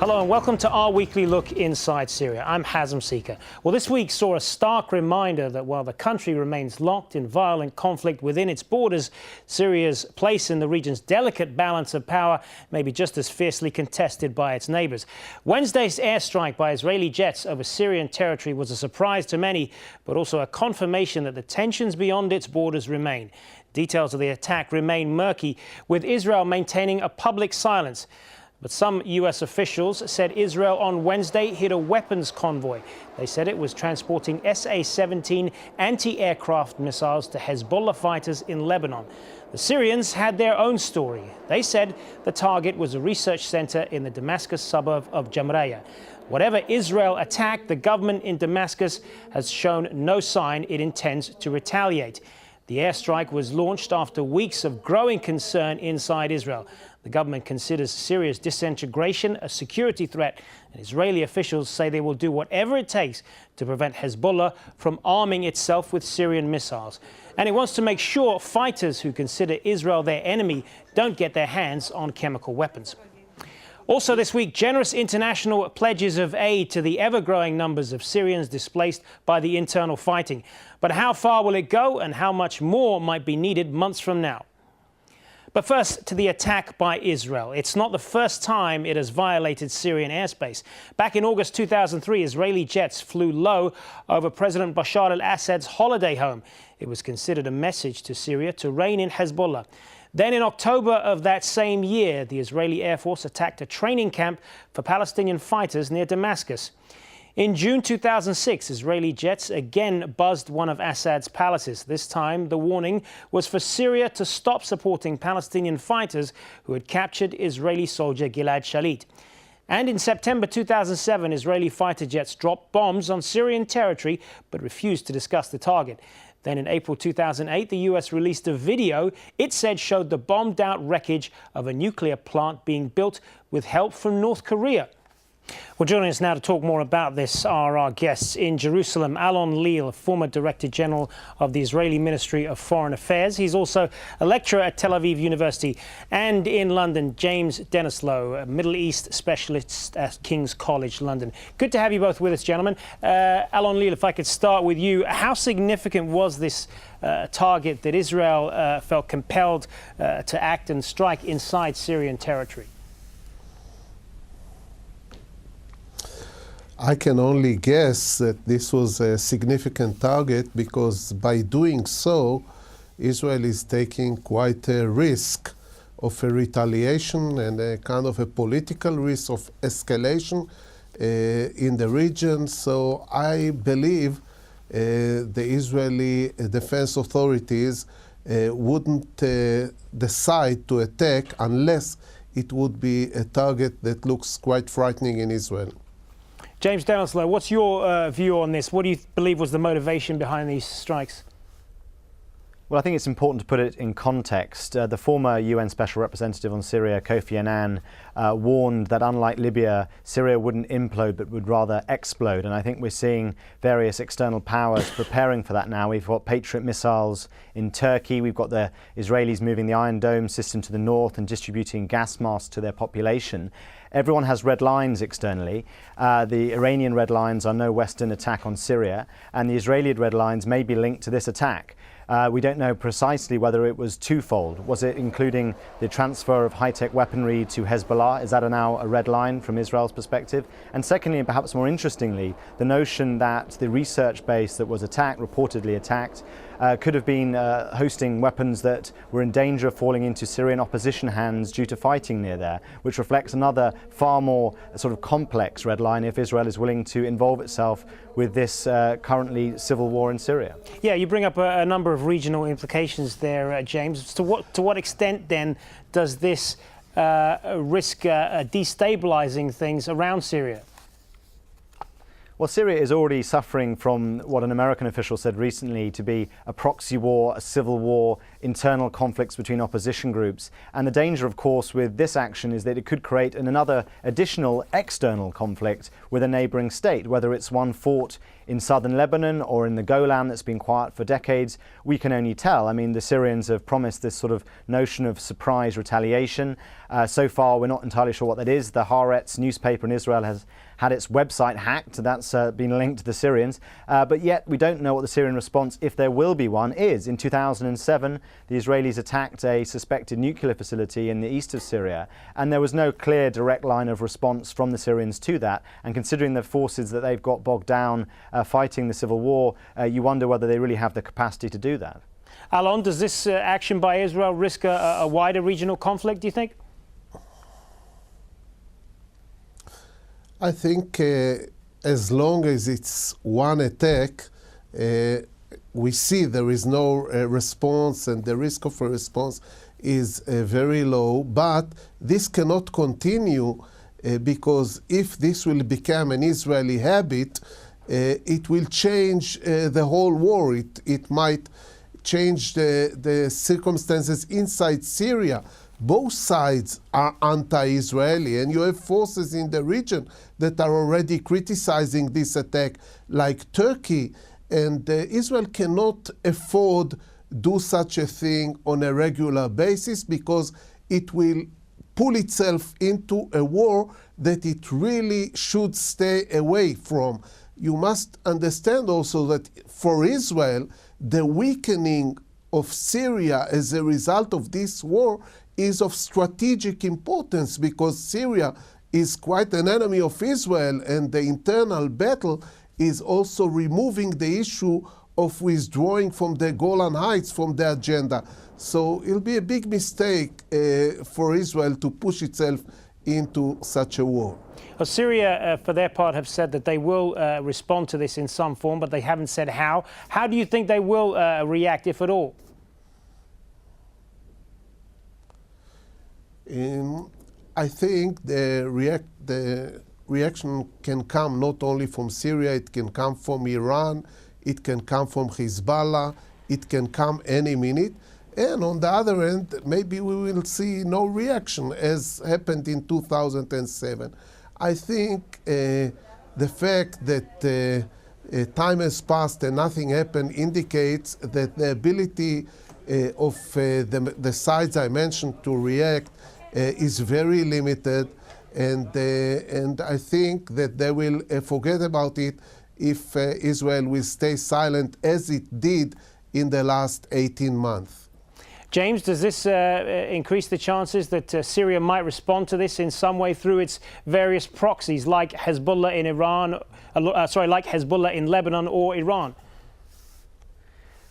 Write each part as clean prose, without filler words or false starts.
Hello and welcome to our weekly look inside Syria. I'm Hazem Seeker. Well, this week saw a stark reminder that while the country remains locked in violent conflict within its borders, Syria's place in the region's delicate balance of power may be just as fiercely contested by its neighbours. Wednesday's airstrike by Israeli jets over Syrian territory was a surprise to many, but also a confirmation that the tensions beyond its borders remain. Details of the attack remain murky, with Israel maintaining a public silence. But some US officials said Israel on Wednesday hit a weapons convoy. They said it was transporting SA-17 anti-aircraft missiles to Hezbollah fighters in Lebanon. The Syrians had their own story. They said the target was a research center in the Damascus suburb of Jamraya. Whatever Israel attacked, the government in Damascus has shown no sign it intends to retaliate. The airstrike was launched after weeks of growing concern inside Israel. The government considers Syria's disintegration a security threat, and Israeli officials say they will do whatever it takes to prevent Hezbollah from arming itself with Syrian missiles. And it wants to make sure fighters who consider Israel their enemy don't get their hands on chemical weapons. Also this week, generous international pledges of aid to the ever-growing numbers of Syrians displaced by the internal fighting. But how far will it go, and how much more might be needed months from now? But first, to the attack by Israel. It's not the first time it has violated Syrian airspace. Back in August 2003, Israeli jets flew low over President Bashar al-Assad's holiday home. It was considered a message to Syria to rein in Hezbollah. Then in October of that same year, the Israeli Air Force attacked a training camp for Palestinian fighters near Damascus. In June 2006, Israeli jets again buzzed one of Assad's palaces. This time, the warning was for Syria to stop supporting Palestinian fighters who had captured Israeli soldier Gilad Shalit. And in September 2007, Israeli fighter jets dropped bombs on Syrian territory but refused to discuss the target. Then in April 2008, the US released a video it said showed the bombed-out wreckage of a nuclear plant being built with help from North Korea. Well, joining us now to talk more about this are our guests in Jerusalem, Alon Leal, former Director General of the Israeli Ministry of Foreign Affairs. He's also a lecturer at Tel Aviv University. And in London, James Denislow, a Middle East specialist at King's College London. Good to have you both with us, gentlemen. Alon Leal, if I could start with you, how significant was this target that Israel felt compelled to act and strike inside Syrian territory? I can only guess that this was a significant target because by doing so, Israel is taking quite a risk of a retaliation and a kind of a political risk of escalation in the region. So I believe the Israeli defense authorities wouldn't decide to attack unless it would be a target that looks quite frightening in Israel. James Denislow, what's your view on this? What do you believe was the motivation behind these strikes? Well, I think it's important to put it in context. The former UN Special Representative on Syria, Kofi Annan, warned that unlike Libya, Syria wouldn't implode but would rather explode. And I think we're seeing various external powers preparing for that now. We've got Patriot missiles in Turkey. We've got the Israelis moving the Iron Dome system to the north and distributing gas masks to their population. Everyone has red lines externally. The Iranian red lines are no Western attack on Syria, and the Israeli red lines may be linked to this attack. We don't know precisely whether it was twofold. Was it including the transfer of high-tech weaponry to Hezbollah? Is that now a red line from Israel's perspective? And secondly, and perhaps more interestingly, the notion that the research base that was attacked, reportedly attacked, could have been hosting weapons that were in danger of falling into Syrian opposition hands due to fighting near there, which reflects another far more sort of complex red line if Israel is willing to involve itself with this currently civil war in Syria. Yeah, you bring up a number of regional implications there, James. To what extent then does this risk destabilizing things around Syria? Well, Syria is already suffering from what an American official said recently to be a proxy war, a civil war, internal conflicts between opposition groups. And the danger, of course, with this action is that it could create another additional external conflict with a neighbouring state, whether it's one fought in southern Lebanon or in the Golan that's been quiet for decades. We can only tell. I mean, the Syrians have promised this sort of notion of surprise retaliation. So far, we're not entirely sure what that is. The Haaretz newspaper in Israel has had its website hacked. That's been linked to the Syrians. But yet we don't know what the Syrian response, if there will be one, is. In 2007, the Israelis attacked a suspected nuclear facility in the east of Syria, and there was no clear direct line of response from the Syrians to that. And considering the forces that they've got bogged down fighting the civil war, you wonder whether they really have the capacity to do that. Alon, does this action by Israel risk a wider regional conflict, do you think? I think as long as it's one attack, we see there is no response, and the risk of a response is very low. But this cannot continue because if this will become an Israeli habit, it will change the whole war. It might change the circumstances inside Syria. Both sides are anti-Israeli, and you have forces in the region that are already criticizing this attack, like Turkey. And Israel cannot afford do such a thing on a regular basis because it will pull itself into a war that it really should stay away from. You must understand also that for Israel, the weakening of Syria as a result of this war is of strategic importance, because Syria is quite an enemy of Israel, and the internal battle is also removing the issue of withdrawing from the Golan Heights from the agenda. So it'll be a big mistake for Israel to push itself into such a war. Well, Syria, for their part, have said that they will respond to this in some form, but they haven't said how. How do you think they will react, if at all? I think the reaction can come not only from Syria, it can come from Iran, it can come from Hezbollah, it can come any minute. And on the other end, maybe we will see no reaction as happened in 2007. I think the fact that time has passed and nothing happened indicates that the ability of the sides I mentioned to react is very limited, and I think that they will forget about it if Israel will stay silent as it did in the last 18 months. James, does this increase the chances that Syria might respond to this in some way through its various proxies, like Hezbollah in Iran, like Hezbollah in Lebanon or Iran?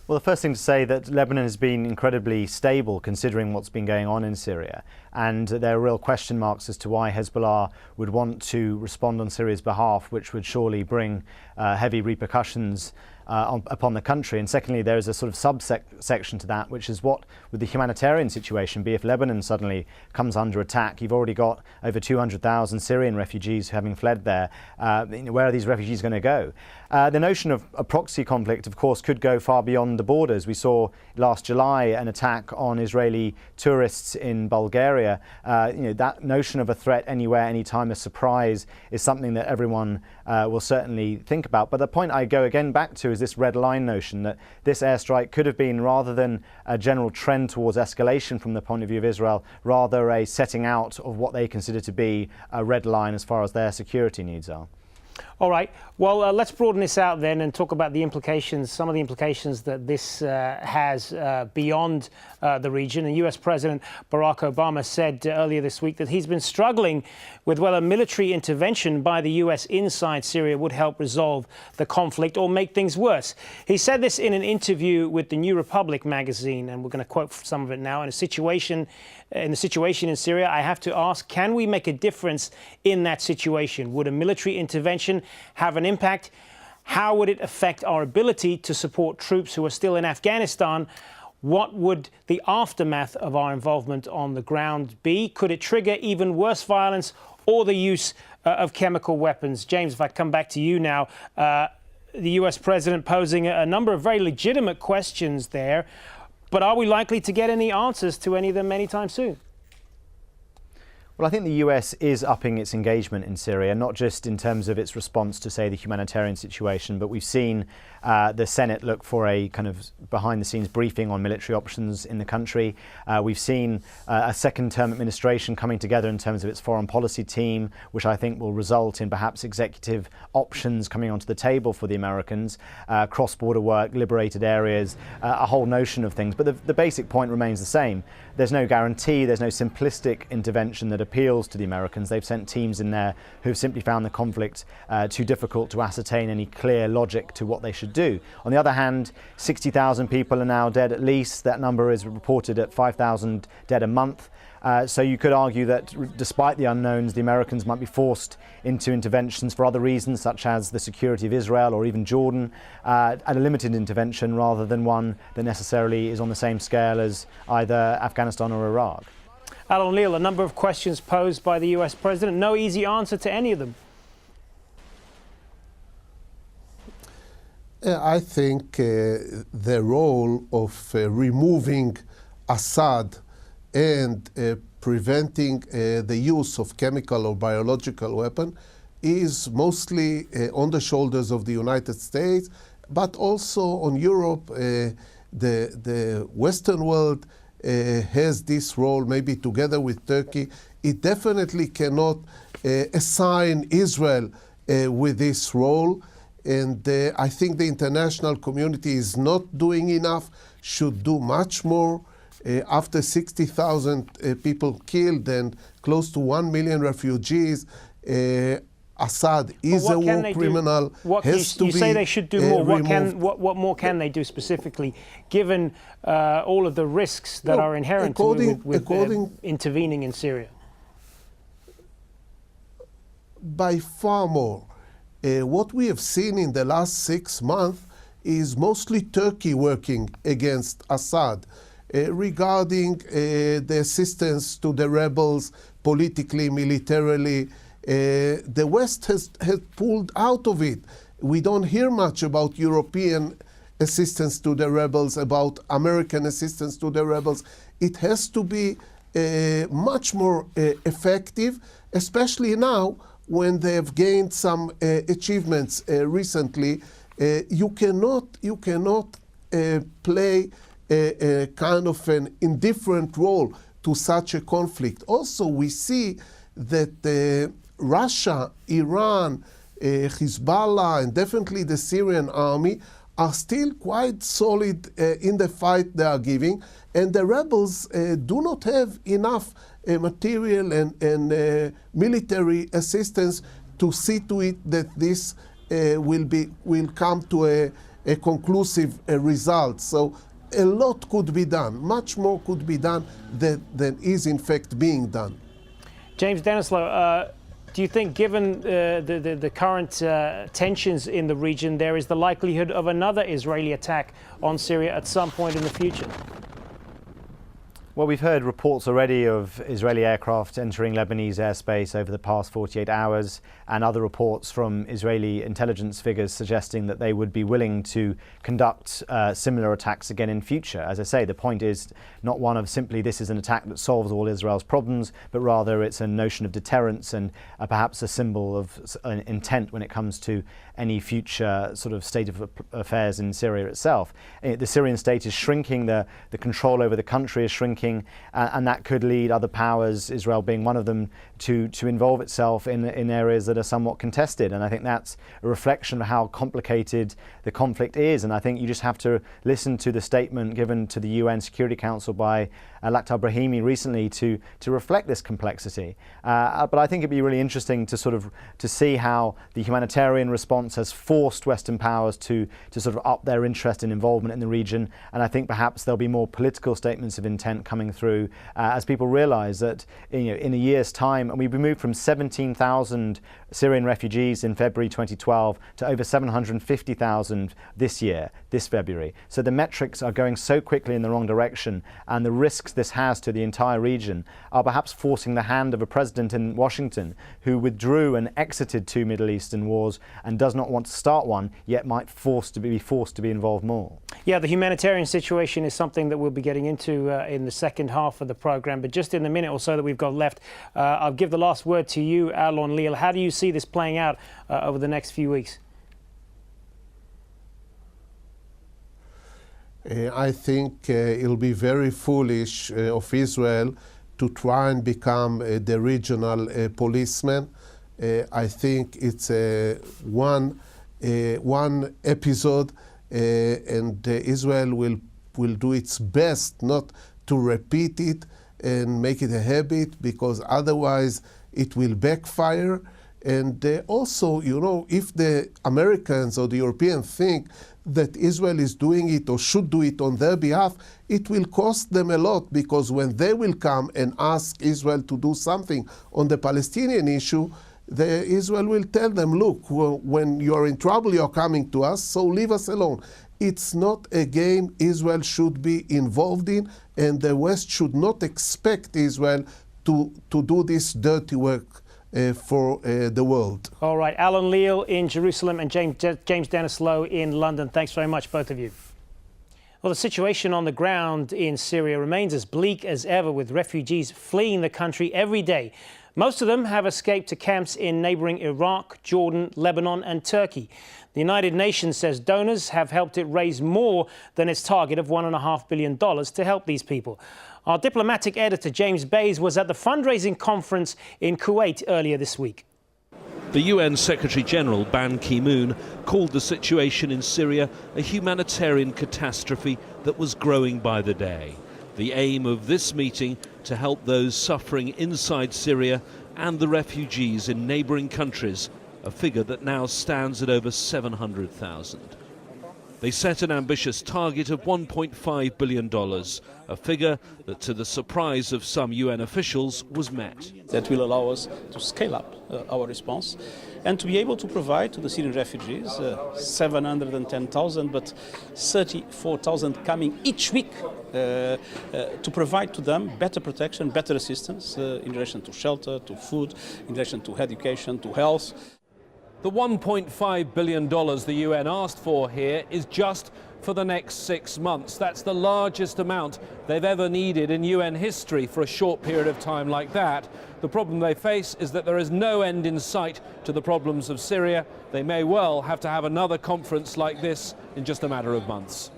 Well, the first thing to say that Lebanon has been incredibly stable considering what's been going on in Syria, and there are real question marks as to why Hezbollah would want to respond on Syria's behalf, which would surely bring heavy repercussions upon the country. And secondly, there is a sort of subsection to that, which is what would the humanitarian situation be if Lebanon suddenly comes under attack? You've already got over 200,000 Syrian refugees having fled there. Where are these refugees going to go? The notion of a proxy conflict, of course, could go far beyond the borders. We saw last July an attack on Israeli tourists in Bulgaria. That notion of a threat anywhere, anytime, a surprise, is something that everyone will certainly think about. But the point I go again back to is this red line notion that this airstrike could have been, rather than a general trend towards escalation from the point of view of Israel, rather a setting out of what they consider to be a red line as far as their security needs are. All right. Well, let's broaden this out then and talk about the implications, some of the implications that this has beyond the region. And US President Barack Obama said earlier this week that he's been struggling with whether military intervention by the US inside Syria would help resolve the conflict or make things worse. He said this in an interview with the New Republic magazine, and we're going to quote some of it now. In the situation in Syria, I have to ask, can we make a difference in that situation? Would a military intervention have an impact? How would it affect our ability to support troops who are still in Afghanistan? What would the aftermath of our involvement on the ground be? Could it trigger even worse violence or the use of chemical weapons. James, if I come back to you now, the US president posing a number of very legitimate questions there, but are we likely to get any answers to any of them anytime soon? Well, I think the US is upping its engagement in Syria, not just in terms of its response to, say, the humanitarian situation, but we've seen the Senate look for a kind of behind-the-scenes briefing on military options in the country. We've seen a second-term administration coming together in terms of its foreign policy team, which I think will result in perhaps executive options coming onto the table for the Americans, cross-border work, liberated areas, a whole notion of things. But the basic point remains the same. There's no guarantee, there's no simplistic intervention that appeals to the Americans. They've sent teams in there who've simply found the conflict too difficult to ascertain any clear logic to what they should do. On the other hand, 60,000 people are now dead at least. That number is reported at 5,000 dead a month. So you could argue that despite the unknowns, the Americans might be forced into interventions for other reasons, such as the security of Israel or even Jordan, at a limited intervention rather than one that necessarily is on the same scale as either Afghanistan or Iraq. Alan Leal, a number of questions posed by the US president. No easy answer to any of them. I think the role of removing Assad and preventing the use of chemical or biological weapon is mostly on the shoulders of the United States, but also on Europe. The Western world has this role, maybe together with Turkey. It definitely cannot assign Israel with this role. And I think the international community is not doing enough, should do much more. After 60,000 people killed and close to 1 million refugees, Assad is a war criminal. You say they should do more. What more can they do specifically, given all of the risks that are inherent with intervening in Syria? By far more. What we have seen in the last 6 months is mostly Turkey working against Assad regarding the assistance to the rebels politically, militarily. The West has pulled out of it. We don't hear much about European assistance to the rebels, about American assistance to the rebels. It has to be much more effective, especially now when they have gained some achievements recently. You cannot play a kind of an indifferent role to such a conflict. Also, we see that Russia, Iran, Hezbollah, and definitely the Syrian army are still quite solid in the fight they are giving, and the rebels do not have enough material and military assistance to see to it that this will come to a conclusive result. So a lot could be done, much more could be done than is in fact being done. James Denislow, do you think, given the current tensions in the region, there is the likelihood of another Israeli attack on Syria at some point in the future? Well, we've heard reports already of Israeli aircraft entering Lebanese airspace over the past 48 hours, and other reports from Israeli intelligence figures suggesting that they would be willing to conduct similar attacks again in future. As I say, the point is not one of simply this is an attack that solves all Israel's problems, but rather it's a notion of deterrence and perhaps a symbol of an intent when it comes to any future sort of state of affairs in Syria itself. The Syrian state is shrinking, the control over the country is shrinking, and that could lead other powers, Israel being one of them, to involve itself in areas that are somewhat contested. And I think that's a reflection of how complicated the conflict is. And I think you just have to listen to the statement given to the UN Security Council by Lakhdar Brahimi recently to reflect this complexity. But I think it'd be really interesting to see how the humanitarian response has forced Western powers to sort of up their interest and involvement in the region. And I think perhaps there'll be more political statements of intent coming through as people realise that in a year's time, and we've moved from 17,000 Syrian refugees in February 2012 to over 750,000 this year, this February. So the metrics are going so quickly in the wrong direction, and the risks this has to the entire region are perhaps forcing the hand of a president in Washington who withdrew and exited 2 Middle Eastern wars and does not want to start one, yet might be forced to be involved more. Yeah, the humanitarian situation is something that we'll be getting into in the second half of the programme, but just in the minute or so that we've got left, I'll give the last word to you, Alon Leal. How do you see this playing out over the next few weeks? I think it'll be very foolish of Israel to try and become the regional policeman. I think it's one episode, and Israel will do its best not to repeat it and make it a habit, because otherwise it will backfire. And also, if the Americans or the Europeans think that Israel is doing it or should do it on their behalf, it will cost them a lot, because when they will come and ask Israel to do something on the Palestinian issue, Israel will tell them, look, when you're in trouble, you're coming to us, so leave us alone. It's not a game Israel should be involved in, and the West should not expect Israel to do this dirty work for the world. All right, Alon Leal in Jerusalem and James Dennis-Lowe in London. Thanks very much, both of you. Well, the situation on the ground in Syria remains as bleak as ever, with refugees fleeing the country every day. Most of them have escaped to camps in neighbouring Iraq, Jordan, Lebanon and Turkey. The United Nations says donors have helped it raise more than its target of $1.5 billion to help these people. Our diplomatic editor, James Bays, was at the fundraising conference in Kuwait earlier this week. The UN Secretary-General, Ban Ki-moon, called the situation in Syria a humanitarian catastrophe that was growing by the day. The aim of this meeting to help those suffering inside Syria and the refugees in neighbouring countries, a figure that now stands at over 700,000. They set an ambitious target of $1.5 billion, a figure that, to the surprise of some UN officials, was met. That will allow us to scale up our response and to be able to provide to the Syrian refugees, 710,000, but 34,000 coming each week, to provide to them better protection, better assistance in relation to shelter, to food, in relation to education, to health. The $1.5 billion the UN asked for here is just for the next 6 months. That's the largest amount they've ever needed in UN history for a short period of time like that. The problem they face is that there is no end in sight to the problems of Syria. They may well have to have another conference like this in just a matter of months.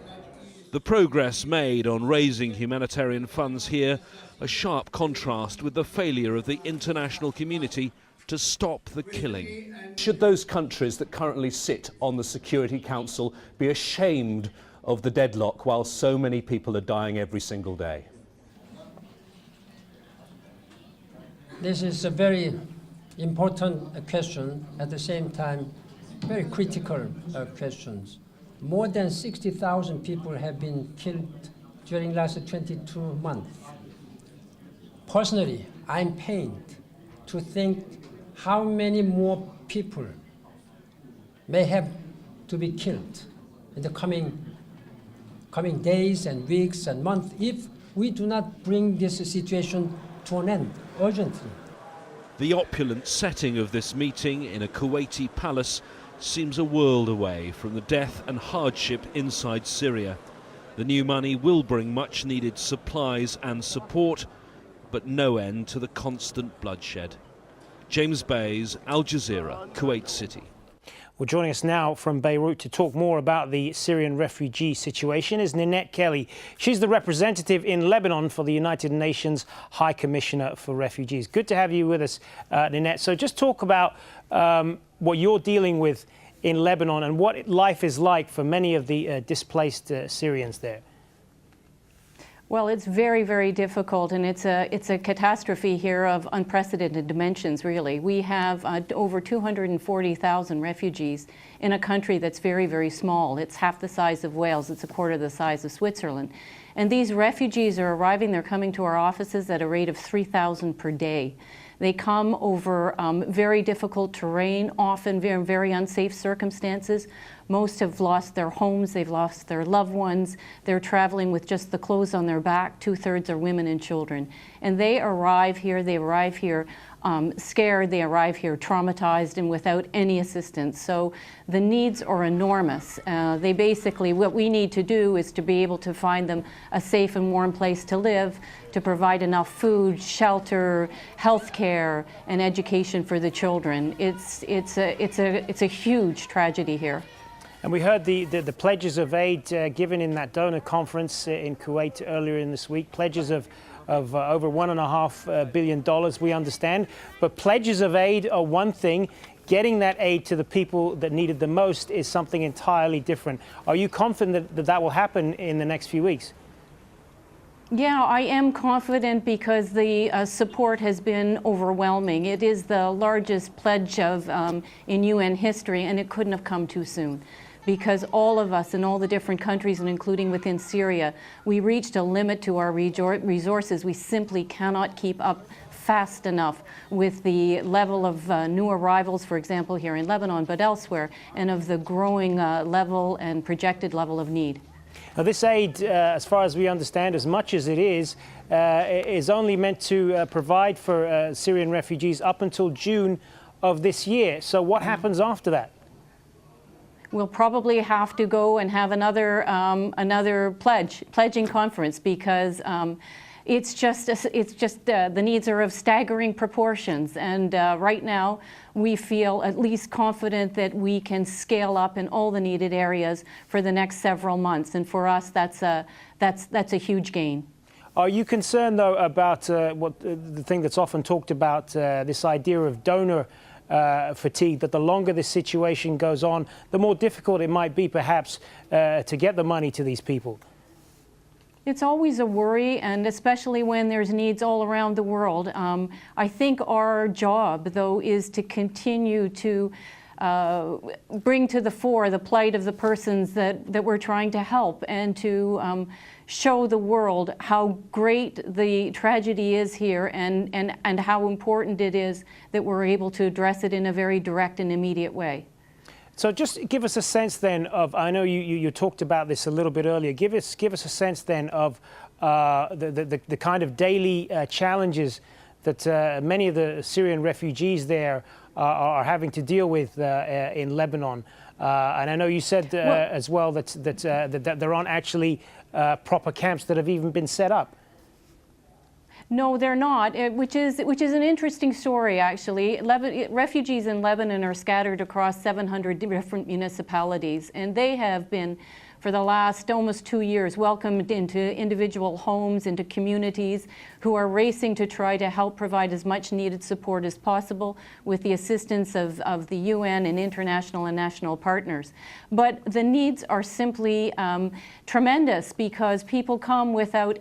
The progress made on raising humanitarian funds here, a sharp contrast with the failure of the international community to stop the killing. Should those countries that currently sit on the Security Council be ashamed of the deadlock while so many people are dying every single day? This is a very important question, at the same time very critical questions. More than 60,000 people have been killed during the last 22 months. Personally, I'm pained to think how many more people may have to be killed in the coming days and weeks and months if we do not bring this situation to an end urgently. The opulent setting of this meeting in a Kuwaiti palace seems a world away from the death and hardship inside Syria. The new money will bring much needed supplies and support, but no end to the constant bloodshed. James Bays, Al Jazeera, Kuwait City. Well, joining us now from Beirut to talk more about the Syrian refugee situation is Ninette Kelly. She's the representative in Lebanon for the United Nations High Commissioner for Refugees. Good to have you with us, Ninette. So just talk about what you're dealing with in Lebanon and what life is like for many of the displaced Syrians there. Well, it's very, very difficult, and it's a catastrophe here of unprecedented dimensions, really. We have over 240,000 refugees in a country that's very, very small. It's half the size of Wales. It's a quarter the size of Switzerland. And these refugees are arriving. They're coming to our offices at a rate of 3,000 per day. They come over very difficult terrain, often very, very unsafe circumstances. Most have lost their homes, they've lost their loved ones. They're traveling with just the clothes on their back. 2/3 are women and children. And they arrive here scared, they arrive here traumatized and without any assistance. So the needs are enormous. They basically, what we need to do is to be able to find them a safe and warm place to live, to provide enough food, shelter, health care, and education for the children. It's a huge tragedy here. And we heard the pledges of aid given in that donor conference in Kuwait earlier in this week, pledges of over $1.5 billion, we understand. But pledges of aid are one thing. Getting that aid to the people that need it the most is something entirely different. Are you confident that that will happen in the next few weeks? Yeah, I am confident because the support has been overwhelming. It is the largest pledge in UN history, and it couldn't have come too soon. Because all of us in all the different countries, and including within Syria, we reached a limit to our resources. We simply cannot keep up fast enough with the level of new arrivals, for example, here in Lebanon, but elsewhere, and of the growing level and projected level of need. Now, this aid, as far as we understand, as much as it is only meant to provide for Syrian refugees up until June of this year. So what happens after that? We'll probably have to go and have another pledging conference because it's just the needs are of staggering proportions, and right now we feel at least confident that we can scale up in all the needed areas for the next several months, and for us that's a huge gain. Are you concerned though about the thing that's often talked about, this idea of donor fatigue, that the longer this situation goes on, the more difficult it might be perhaps to get the money to these people? It's always a worry, and especially when there's needs all around the world. I think our job, though, is to continue to bring to the fore the plight of the persons that we're trying to help, and to show the world how great the tragedy is here, and how important it is that we're able to address it in a very direct and immediate way. So just give us a sense then of, I know you talked about this a little bit earlier, give us a sense then of the kind of daily challenges that many of the Syrian refugees there are having to deal with in Lebanon. And I know you said as well that there aren't actually proper camps that have even been set up. No, they're not, which is an interesting story, actually. Refugees in Lebanon are scattered across 700 different municipalities, and they have been, for the last almost 2 years, welcomed into individual homes, into communities who are racing to try to help provide as much needed support as possible with the assistance of the UN and international and national partners. But the needs are simply tremendous, because people come without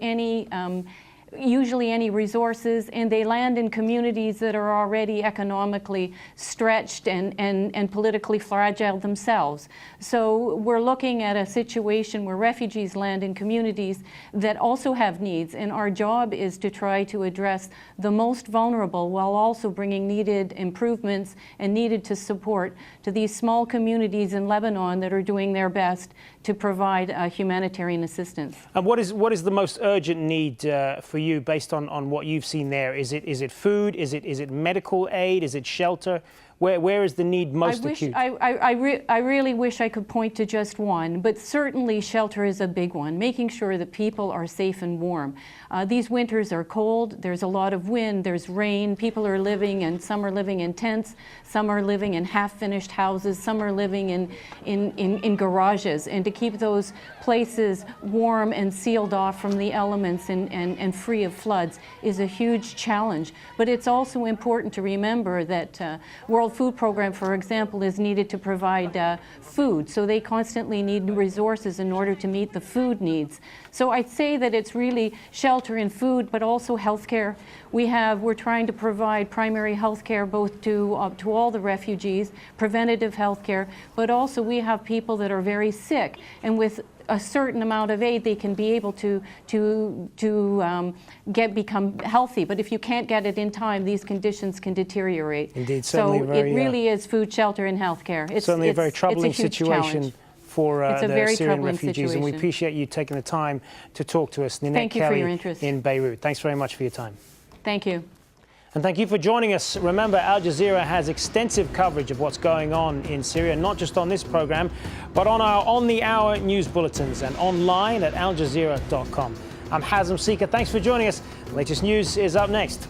usually any resources, and they land in communities that are already economically stretched and politically fragile themselves. So we're looking at a situation where refugees land in communities that also have needs, and our job is to try to address the most vulnerable while also bringing needed improvements and needed to support to these small communities in Lebanon that are doing their best to provide humanitarian assistance. And what is the most urgent need for you, based on what you've seen there? Is it food? Is it medical aid? Is it shelter? Where is the need most acute? I really wish I could point to just one, but certainly shelter is a big one, making sure that people are safe and warm. These winters are cold, there's a lot of wind, there's rain, people are living, and some are living in tents, some are living in half-finished houses, some are living in garages, and to keep those places warm and sealed off from the elements and free of floods is a huge challenge. But it's also important to remember that World Food Program, for example, is needed to provide food. So they constantly need resources in order to meet the food needs. So I'd say that it's really shelter and food, but also healthcare. We're trying to provide primary healthcare both to all the refugees, preventative healthcare, but also we have people that are very sick, and with a certain amount of aid, they can be able to become healthy. But if you can't get it in time, these conditions can deteriorate. Indeed, so certainly it really is food, shelter, and healthcare. It's certainly a very troubling it's a huge situation challenge. for the very Syrian troubling refugees, and we situation. appreciate you taking the time to talk to us. Ninette Thank you for Kelly your interest. in Beirut. Thanks very much for your time. Thank you. And thank you for joining us. Remember, Al Jazeera has extensive coverage of what's going on in Syria, not just on this program, but on our on-the-hour news bulletins and online at aljazeera.com. I'm Hazem Sika. Thanks for joining us. The latest news is up next.